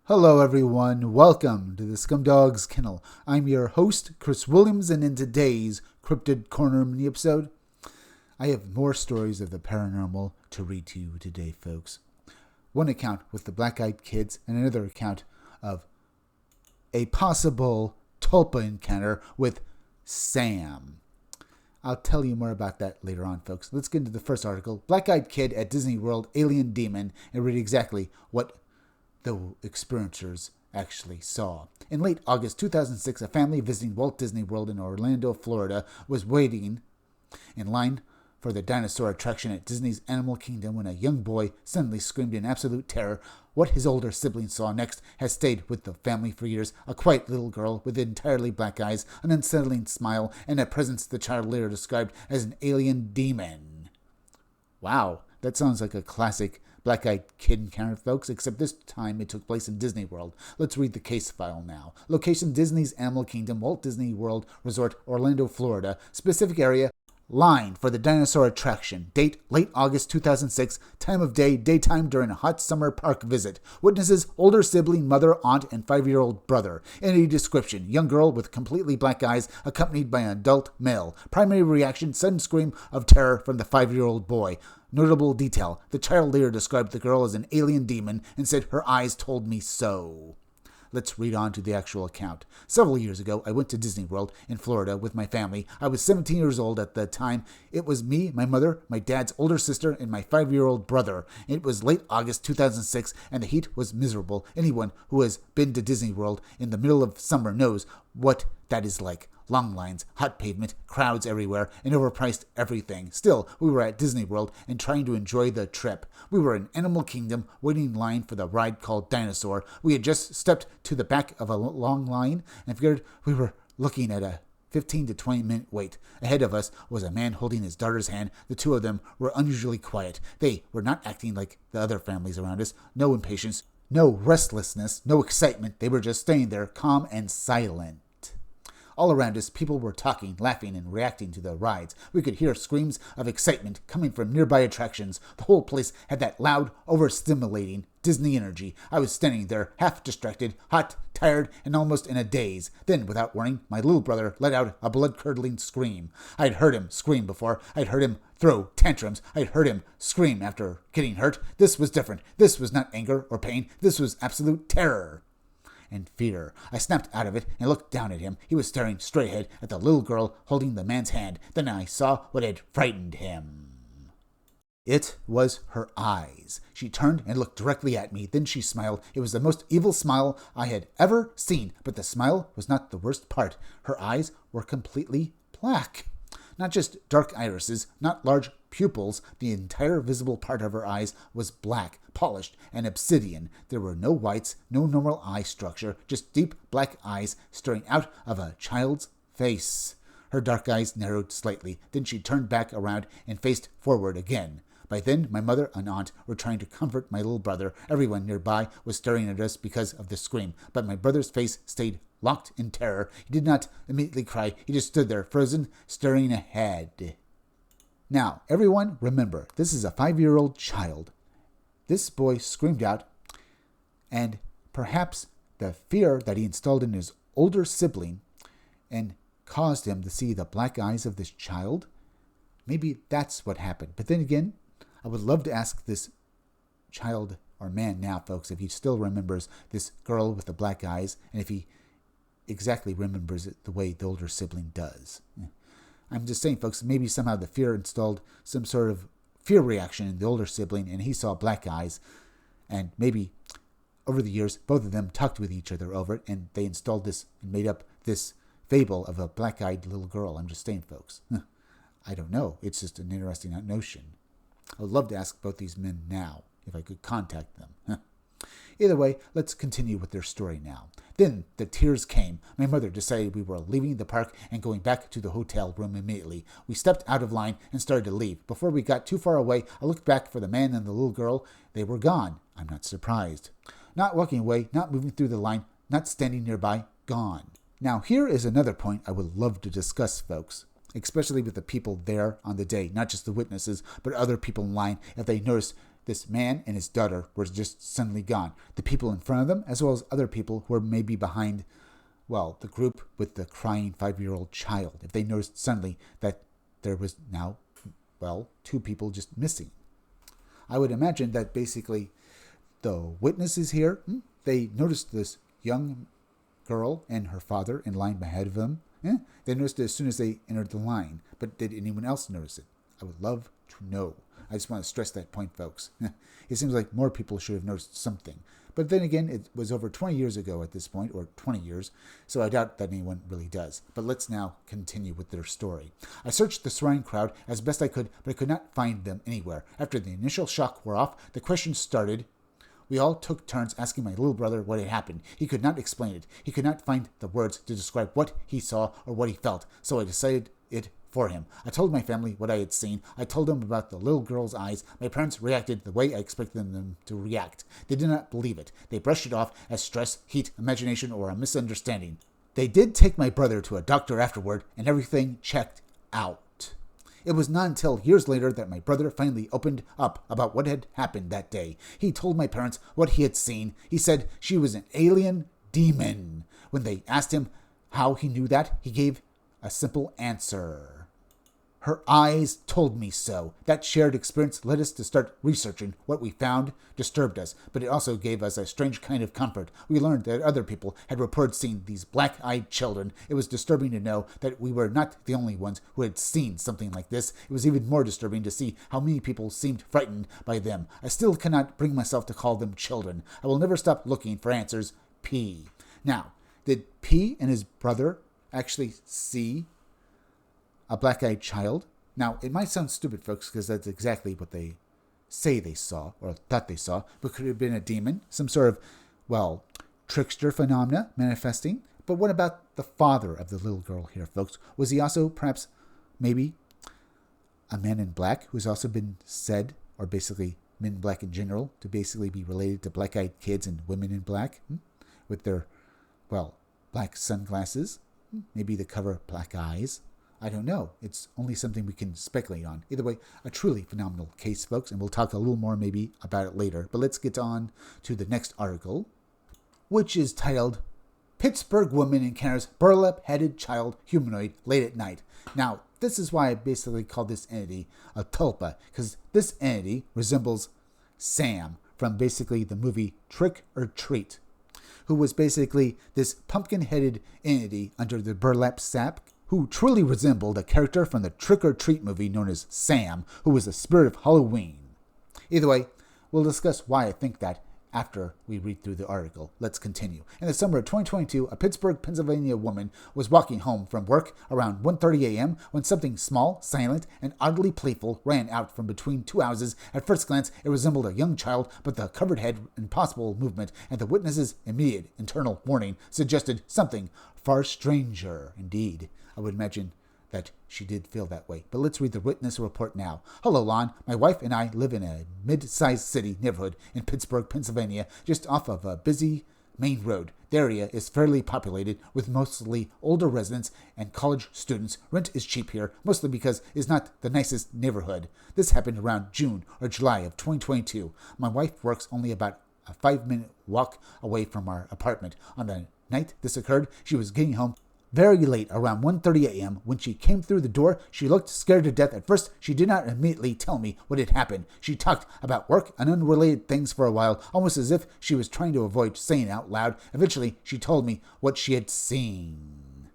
Hello everyone, welcome to the Scumdogs Kennel. I'm your host, Chris Williams, and in today's Cryptid Corner mini episode, I have more stories of the paranormal to read to you today, folks. One account with the black-eyed kids, and another account of a possible tulpa encounter with Sam. I'll tell you more about that later on, folks. Let's get into the first article. Black-eyed kid at Disney World, alien demon, and read exactly what the experiencers actually saw. In late August 2006, a family visiting Walt Disney World in Orlando, Florida, was waiting in line for the dinosaur attraction at Disney's Animal Kingdom when a young boy suddenly screamed in absolute terror. What his older sibling saw next has stayed with the family for years. A quiet little girl with entirely black eyes, an unsettling smile, and a presence the child later described as an alien demon. Wow, that sounds like a classic black-eyed kid encounter, folks, except this time it took place in Disney World. Let's read the case file now. Location: Disney's Animal Kingdom, Walt Disney World Resort, Orlando, Florida. Specific area: line for the dinosaur attraction. Date: late August 2006. Time of day: daytime during a hot summer park visit. Witnesses: older sibling, mother, aunt, and 5-year-old brother. Entity description: young girl with completely black eyes accompanied by an adult male. Primary reaction: sudden scream of terror from the 5-year-old boy. Notable detail: the child later described the girl as an alien demon and said, "Her eyes told me so." Let's read on to the actual account. Several years ago, I went to Disney World in Florida with my family. I was 17 years old at the time. It was me, my mother, my dad's older sister, and my 5-year-old brother. It was late August 2006, and the heat was miserable. Anyone who has been to Disney World in the middle of summer knows what that is like. Long lines, hot pavement, crowds everywhere, and overpriced everything. Still, we were at Disney World and trying to enjoy the trip. We were in Animal Kingdom, waiting in line for the ride called Dinosaur. We had just stepped to the back of a long line and figured we were looking at a 15 to 20 minute wait. Ahead of us was a man holding his daughter's hand. The two of them were unusually quiet. They were not acting like the other families around us. No impatience, no restlessness, no excitement. They were just staying there, calm and silent. All around us, people were talking, laughing, and reacting to the rides. We could hear screams of excitement coming from nearby attractions. The whole place had that loud, overstimulating Disney energy. I was standing there, half distracted, hot, tired, and almost in a daze. Then, without warning, my little brother let out a blood-curdling scream. I'd heard him scream before. I'd heard him throw tantrums. I'd heard him scream after getting hurt. This was different. This was not anger or pain. This was absolute terror and fear. I snapped out of it and looked down at him. He was staring straight ahead at the little girl holding the man's hand. Then I saw what had frightened him. It was her eyes. She turned and looked directly at me. Then she smiled. It was the most evil smile I had ever seen. But the smile was not the worst part. Her eyes were completely black. Not just dark irises, not large pupils. The entire visible part of her eyes was black, polished, and obsidian. There were no whites, no normal eye structure, just deep black eyes staring out of a child's face. Her dark eyes narrowed slightly. Then she turned back around and faced forward again. By then, my mother and aunt were trying to comfort my little brother. Everyone nearby was staring at us because of the scream, but my brother's face stayed locked in terror. He did not immediately cry. He just stood there, frozen, staring ahead. Now, everyone, remember, this is a 5-year-old child. This boy screamed out, and perhaps the fear that he installed in his older sibling and caused him to see the black eyes of this child, maybe that's what happened. But then again, I would love to ask this child or man now, folks, if he still remembers this girl with the black eyes, and if he exactly remembers it the way the older sibling does. I'm just saying, folks, maybe somehow the fear installed some sort of fear reaction in the older sibling, and he saw black eyes, and maybe over the years, both of them talked with each other over it, and they installed this and made up this fable of a black-eyed little girl. I'm just saying, folks. I don't know. It's just an interesting notion. I would love to ask both these men now, if I could contact them. Either way, let's continue with their story now. Then the tears came. My mother decided we were leaving the park and going back to the hotel room immediately. We stepped out of line and started to leave. Before we got too far away, I looked back for the man and the little girl. They were gone. I'm not surprised. Not walking away, not moving through the line, not standing nearby, gone. Now, here is another point I would love to discuss, folks, especially with the people there on the day, not just the witnesses, but other people in line, if they noticed this man and his daughter were just suddenly gone. The people in front of them, as well as other people who were maybe behind, well, the group with the crying 5-year-old child, if they noticed suddenly that there was now, well, 2 people just missing. I would imagine that basically the witnesses here, they noticed this young girl and her father in line ahead of them. They noticed it as soon as they entered the line. But did anyone else notice it? I would love to know. I just want to stress that point, folks. It seems like more people should have noticed something. But then again, it was over 20 years ago at this point, or 20 years, so I doubt that anyone really does. But let's now continue with their story. I searched the surrounding crowd as best I could, but I could not find them anywhere. After the initial shock wore off, the questions started. We all took turns asking my little brother what had happened. He could not explain it. He could not find the words to describe what he saw or what he felt, so I decided it for him. I told my family what I had seen. I told them about the little girl's eyes. My parents reacted the way I expected them to react. They did not believe it. They brushed it off as stress, heat, imagination, or a misunderstanding. They did take my brother to a doctor afterward, and everything checked out. It was not until years later that my brother finally opened up about what had happened that day. He told my parents what he had seen. He said she was an alien demon. When they asked him how he knew that, he gave a simple answer. Her eyes told me so. That shared experience led us to start researching. What we found disturbed us, but it also gave us a strange kind of comfort. We learned that other people had reported seeing these black-eyed children. It was disturbing to know that we were not the only ones who had seen something like this. It was even more disturbing to see how many people seemed frightened by them. I still cannot bring myself to call them children. I will never stop looking for answers. P. Now, did P and his brother actually see a black-eyed child? Now, it might sound stupid, folks, because that's exactly what they say they saw, or thought they saw, but could it have been a demon? Some sort of, well, trickster phenomena manifesting? But what about the father of the little girl here, folks? Was he also, perhaps, maybe, a man in black who's also been said, or basically men in black in general, to basically be related to black-eyed kids and women in black? With their, well, black sunglasses? Maybe the cover black eyes? I don't know. It's only something we can speculate on. Either way, a truly phenomenal case, folks, and we'll talk a little more maybe about it later. But let's get on to the next article, which is titled, Pittsburgh Woman Encounters Burlap-Headed Child Humanoid Late at Night. Now, this is why I basically call this entity a tulpa, because this entity resembles Sam from basically the movie Trick or Treat, who was basically this pumpkin-headed entity under the burlap sack, who truly resembled a character from the Trick or Treat movie known as Sam, who was the spirit of Halloween. Either way, we'll discuss why I think that after we read through the article. Let's continue. In the summer of 2022, a Pittsburgh, Pennsylvania woman was walking home from work around 1:30 a.m. when something small, silent, and oddly playful ran out from between 2 houses. At first glance, it resembled a young child, but the covered head and possible movement and the witness's immediate internal warning suggested something far stranger. Indeed, I would imagine that she did feel that way. But let's read the witness report now. Hello, Lon. My wife and I live in a mid-sized city neighborhood in Pittsburgh, Pennsylvania, just off of a busy main road. The area is fairly populated with mostly older residents and college students. Rent is cheap here, mostly because it's not the nicest neighborhood. This happened around June or July of 2022. My wife works only about a 5-minute walk away from our apartment. On the night this occurred, she was getting home very late, around 1:30 a.m. When she came through the door, she looked scared to death. At first, she did not immediately tell me what had happened. She talked about work and unrelated things for a while, almost as if she was trying to avoid saying out loud. Eventually, she told me what she had seen.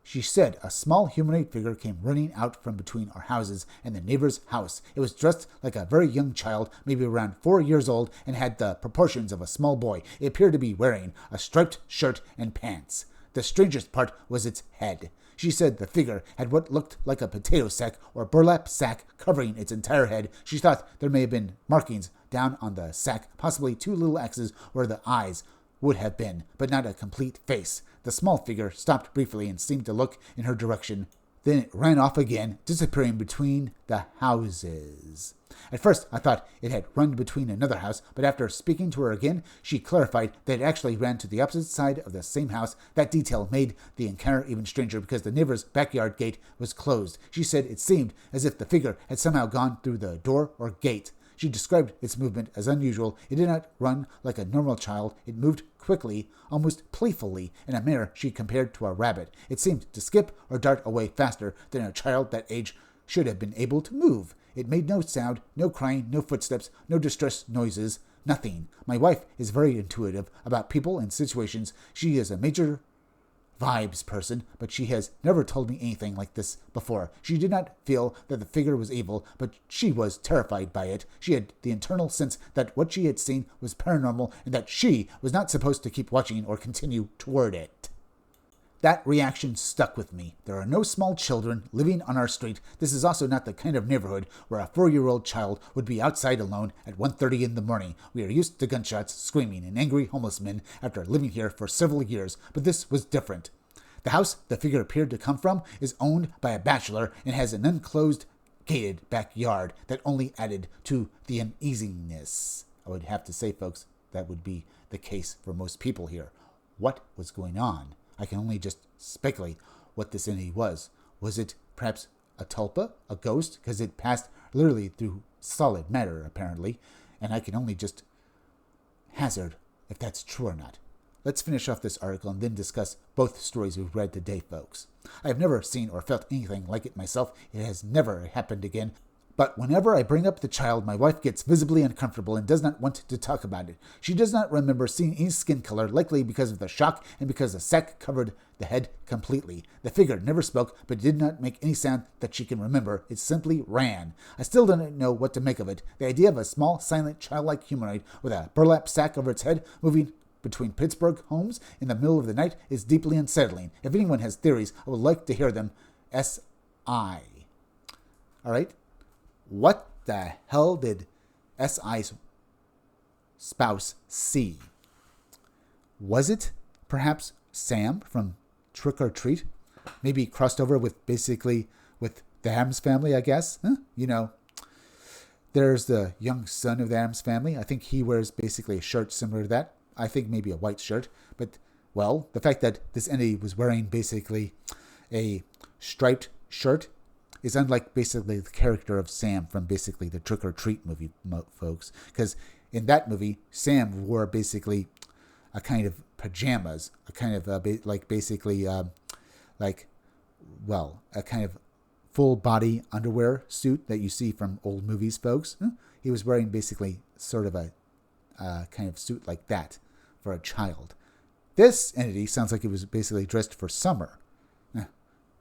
She said a small humanoid figure came running out from between our houses and the neighbor's house. It was dressed like a very young child, maybe around 4 years old, and had the proportions of a small boy. It appeared to be wearing a striped shirt and pants. The strangest part was its head. She said the figure had what looked like a potato sack or burlap sack covering its entire head. She thought there may have been markings down on the sack, possibly 2 little X's where the eyes would have been, but not a complete face. The small figure stopped briefly and seemed to look in her direction. Then it ran off again, disappearing between the houses. At first, I thought it had run between another house, but after speaking to her again, she clarified that it actually ran to the opposite side of the same house. That detail made the encounter even stranger because the neighbor's backyard gate was closed. She said it seemed as if the figure had somehow gone through the door or gate. She described its movement as unusual. It did not run like a normal child. It moved quickly, almost playfully, in a manner she compared to a rabbit. It seemed to skip or dart away faster than a child that age should have been able to move. It made no sound, no crying, no footsteps, no distress noises, nothing. My wife is very intuitive about people and situations. She is a major vibes person, but she has never told me anything like this before. She did not feel that the figure was evil, but she was terrified by it. She had the internal sense that what she had seen was paranormal and that she was not supposed to keep watching or continue toward it. That reaction stuck with me. There are no small children living on our street. This is also not the kind of neighborhood where a 4-year-old child would be outside alone at 1:30 in the morning. We are used to gunshots, screaming, and angry homeless men after living here for several years, but this was different. The house the figure appeared to come from is owned by a bachelor and has an unclosed, gated backyard that only added to the uneasiness. I would have to say, folks, that would be the case for most people here. What was going on? I can only just speculate what this entity was. Was it perhaps a tulpa, a ghost? Because it passed literally through solid matter, apparently. And I can only just hazard if that's true or not. Let's finish off this article and then discuss both stories we've read today, folks. I have never seen or felt anything like it myself. It has never happened again. But whenever I bring up the child, my wife gets visibly uncomfortable and does not want to talk about it. She does not remember seeing any skin color, likely because of the shock and because the sack covered the head completely. The figure never spoke, but did not make any sound that she can remember. It simply ran. I still don't know what to make of it. The idea of a small, silent, childlike humanoid with a burlap sack over its head moving between Pittsburgh homes in the middle of the night is deeply unsettling. If anyone has theories, I would like to hear them. S.I. All right? What the hell did S.I.'s spouse see? Was it perhaps Sam from Trick or Treat? Maybe crossed over with basically with the Addams family, I guess? Huh? You know, there's the young son of the Addams family. I think he wears basically a shirt similar to that. I think maybe a white shirt. But, well, the fact that this entity was wearing basically a striped shirt is unlike basically the character of Sam from basically the Trick or Treat movie, folks. Because in that movie, Sam wore basically a kind of pajamas, a kind of a kind of full body underwear suit that you see from old movies, folks. He was wearing basically sort of a kind of suit like that for a child. This entity sounds like it was basically dressed for summer.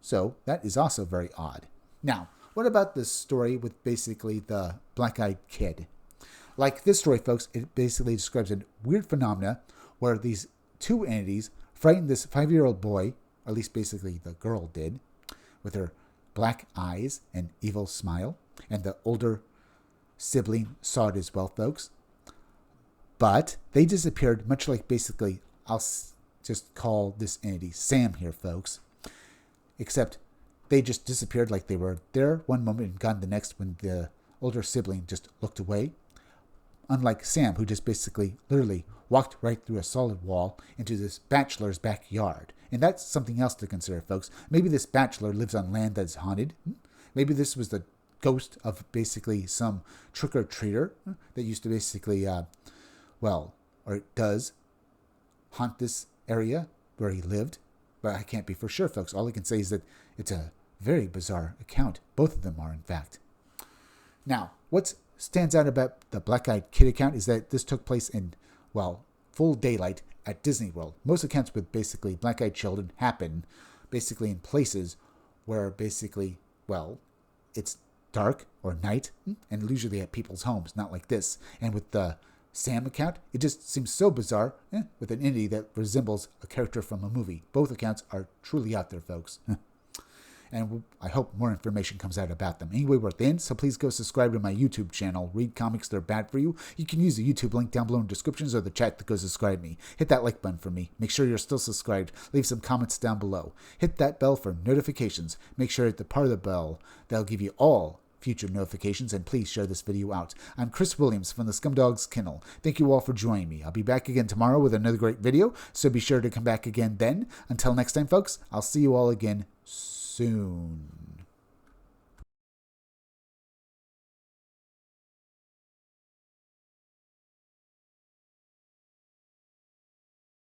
So that is also very odd. Now, what about this story with basically the black-eyed kid? Like this story, folks, it basically describes a weird phenomena where these two entities frightened this 5-year-old boy, or at least basically the girl did, with her black eyes and evil smile, and the older sibling saw it as well, folks. But they disappeared, much like basically, I'll just call this entity Sam here, folks. Except they just disappeared like they were there one moment and gone the next when the older sibling just looked away. Unlike Sam, who just basically literally walked right through a solid wall into this bachelor's backyard. And that's something else to consider, folks. Maybe this bachelor lives on land that's haunted. Maybe this was the ghost of basically some trick-or-treater that used to basically, or it does haunt this area where he lived. But I can't be for sure, folks. All I can say is that it's a very bizarre account. Both of them are, in fact. Now, what stands out about the black-eyed kid account is that this took place in, full daylight at Disney World. Most accounts with basically black-eyed children happen basically in places where basically, it's dark or night, and usually at people's homes, not like this. And with the Sam account, it just seems so bizarre, with an entity that resembles a character from a movie. Both accounts are truly out there, folks. And I hope more information comes out about them. Anyway, we're at the end, so please go subscribe to my YouTube channel, Read Comics They're Bad For You. You can use the YouTube link down below in the descriptions or the chat to go subscribe me. Hit that like button for me. Make sure you're still subscribed. Leave some comments down below. Hit that bell for notifications. Make sure at the part of the bell that'll give you all future notifications, and please share this video out. I'm Chris Williams from the Scumdogs Kennel. Thank you all for joining me. I'll be back again tomorrow with another great video, so be sure to come back again then. Until next time, folks, I'll see you all again soon.